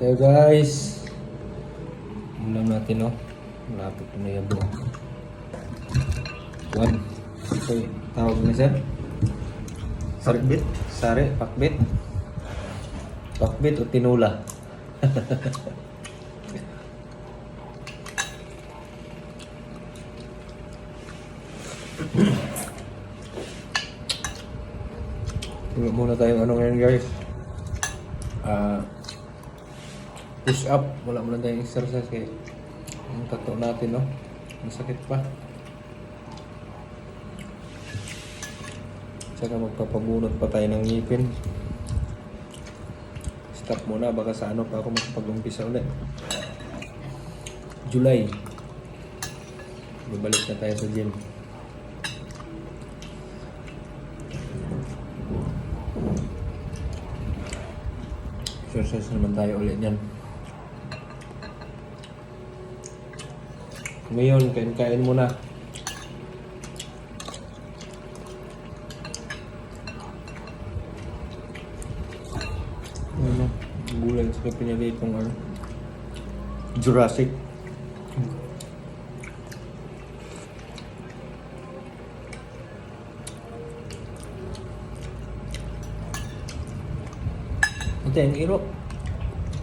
Okay guys, ulam natin no. Malapit na yabo. One. Okay, tawag na sir. Pakbit? Sari, pakbit. Pakbit o tinula. Wala muna tayong ano ngayon guys. Push up. Wala muna tayong exercise kaya yung tato natin no. Masakit pa. Tsaka magpapabunot pa tayo ng ngipin. Stop muna baka sa ano pa ako magpag-umpisa ulit. July. Babalik na tayo sa gym. Exercise naman tayo ulit yan. Ngayon, kain-kain muna. Ano, gulay sa pinili itong ano, Jurassic. Ate, ang iro.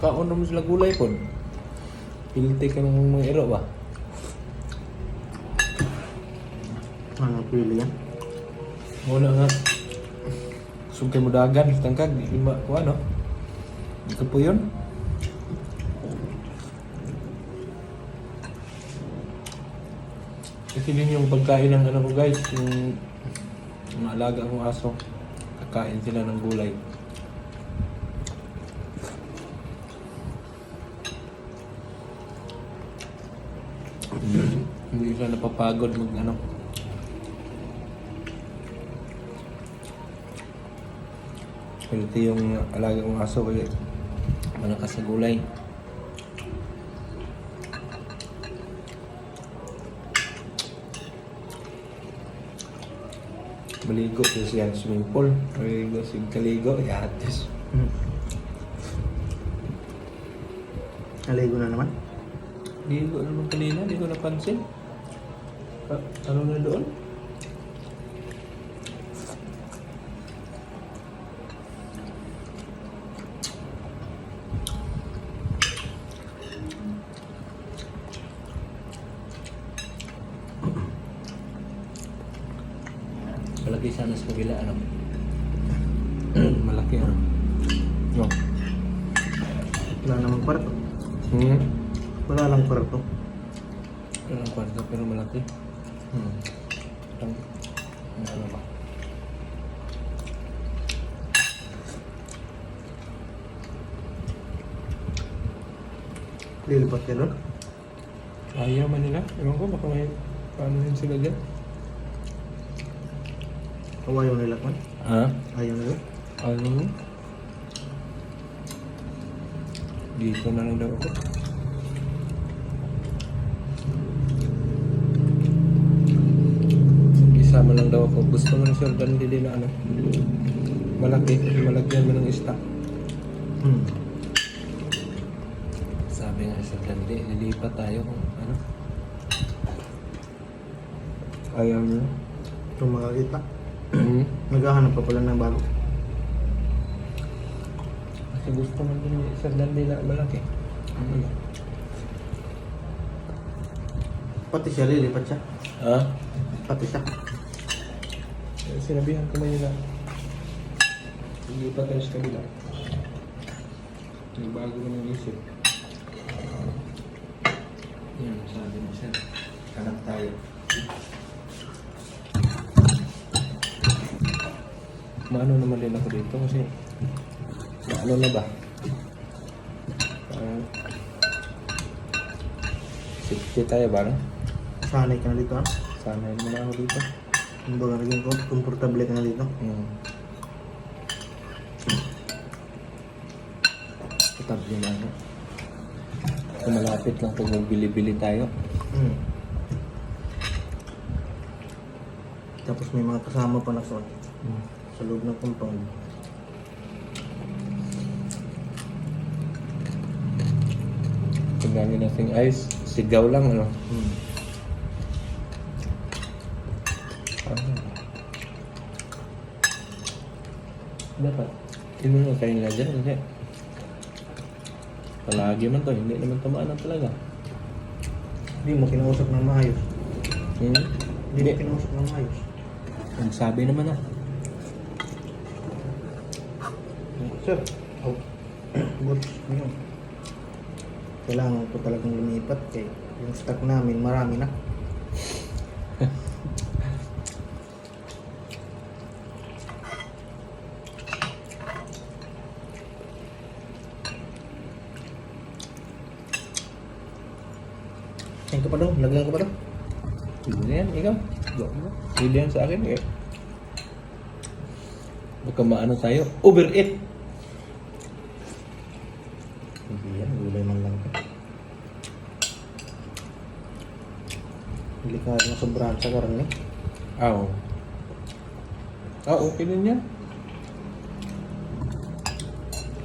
Kaon mo sila gulay po. Pilite ka ng mga iro ba? Ano pili yan? Wala nga. Sugkay mo dagan, tangkag, lima ko ano. Ito po yun. Kasi din yung pagkain ng ano ko guys, yung mga alaga kong aso. Kakain sila ng gulay. Hindi sila napapagod mag ano. Ito yung alaga kong aso kaya malakas sa gulay. Maligo siya sa swimming pool. Maligo siya kaligo. Yatis. Naligo na naman? Ligo naman kanina. Hindi ko napansin. Ano na doon? Malaki sana sa kabila, ano? Malaki, ano? No. Wala namang kwarto. Wala lang kwarto. Wala ang kwarto, pero malaki. Ano ba? Lilipat ka doon? Ayaw man nila. Ewan ko, baka may paano yun sila dyan. O ayaw nila man? Ha? Ayaw nila? Ano? Dito na lang daw ako. Isama lang daw ako. Gusto mo na sir, dali na ano. Malaki. Malagyan mo ng ista. Sabi nga sa dali, lilipat tayo kung ano. Ayaw nyo. Kung makakita. Naghahanap pa pala ng bago. Kasi gusto man din yung isang dali na malaki. Pati siya, lilipat siya. Ha? Pati siya. Sinabihan ko man nila. Lilipat tayo sa kabila. May bago na ng isip. Yan, sabi mo siya. Hanap tayo. Maano naman din ako dito kasi ano na ba? Safety tayo ba? No? Sanay ka na dito, ha? Sanay naman ako dito. Kung baga naging komportable ka na dito. Tabi na ano. Kung malapit lang pag magbili-bili tayo. Tapos may mga kasama pa na sa loob ng compound. Pagdami nating ice, sigaw lang, ano? Hmm. Dapat. Inuno kayo nila dyan kasi palagi man to, hindi naman tumaan talaga. Hindi mo kinausap ng maayos. Hmm? Hindi mo kinausap ng maayos. Nagsabi naman ah. Sir, oh. Good. Yun. Kailangan ko talagang lumipat kay yung stock namin marami na. Yan ka pa daw, lagyan ka pa daw. Hindi yan, ikaw. Hindi yan sa akin eh. Baka maano tayo, overeat. Hindi yan, gulay man lang ka. Delikado na sobrahan sa karne. Oo. Okay din yan.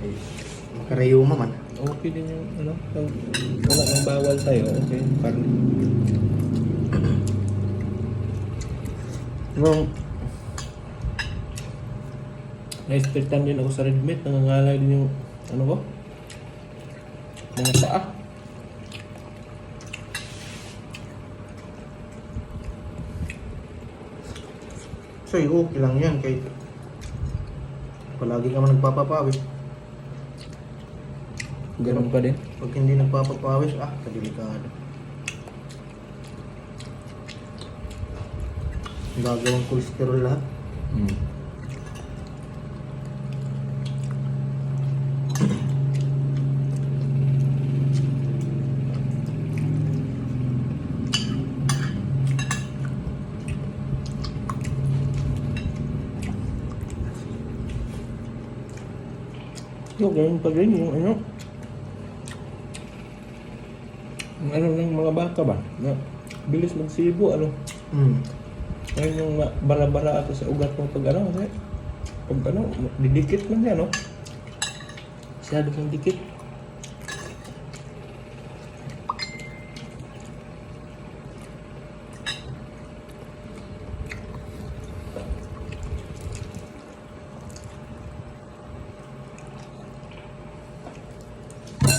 Eh, makarayuma man. Okay din yung ano, pag wala nang bawal tayo, okay, parang nung na-expectan din ako sa red meat, nangangalay din yung ano ko, mga paa. So, okay lang yan kay palagi ka man nagpapapawis. Ganun pa din. Pag hindi nagpapapawis, kadelikado. Gagawang cholesterol lahat. Hmm. Ganun pa din yung ano. Yung ano ng mga baka ba? Na bilis magsibo, ano. Ngayon yung bara-bara ato sa ugat mo pag ano, kasi pag ano, didikit man yan, no? Masyado kang dikit.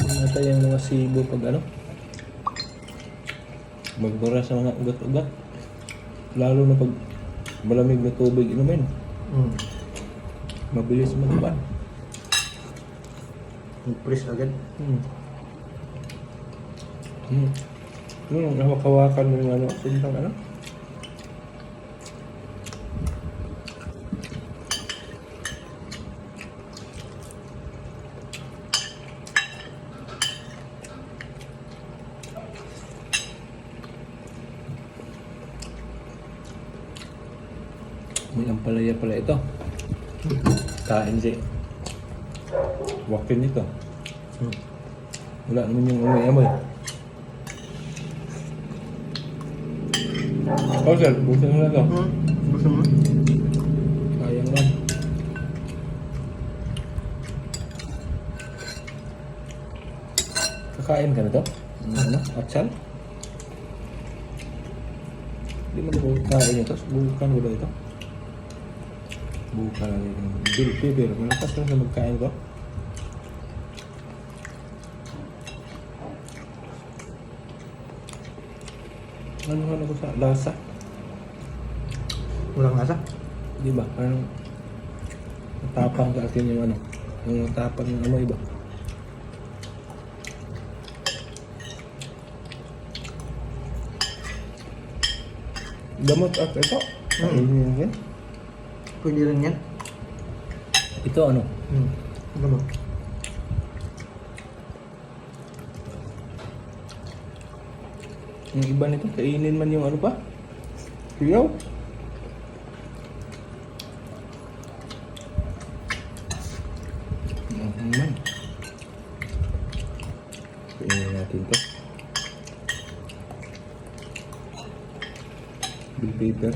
Namatay ang mga sibo pag ano, magbara sa mga ugat-ugat. Lalo na pag malamig na tubig inumin. Mabilis magban. Press agad. Yung hawak-hawakan mo yung ano, puntang ano. May ampalaya pala ito. Kain si Wakin nito. Wala naman yung amoy-amoy. Oh sir, busin mo na ito. Gusto mo? Sayang lang. Kakain ka na to? Ano? Atsal? Hindi mo na kain ito. Subukan mo ba ito? Buka lagi ng bibir. Malakas lang sa magkain ko. Ano ko sa lasa? Walang lasa? Di ba? Parang matapang sa akin yung ano. Yung matapang yung amoy ba? Gamot at ito. Kainin yan. Pwede rin yan. Ito ano? Gamot. Yung iba nito, kainin man yung ano pa? Siyaw? Man. Kainin natin to. Bill paper.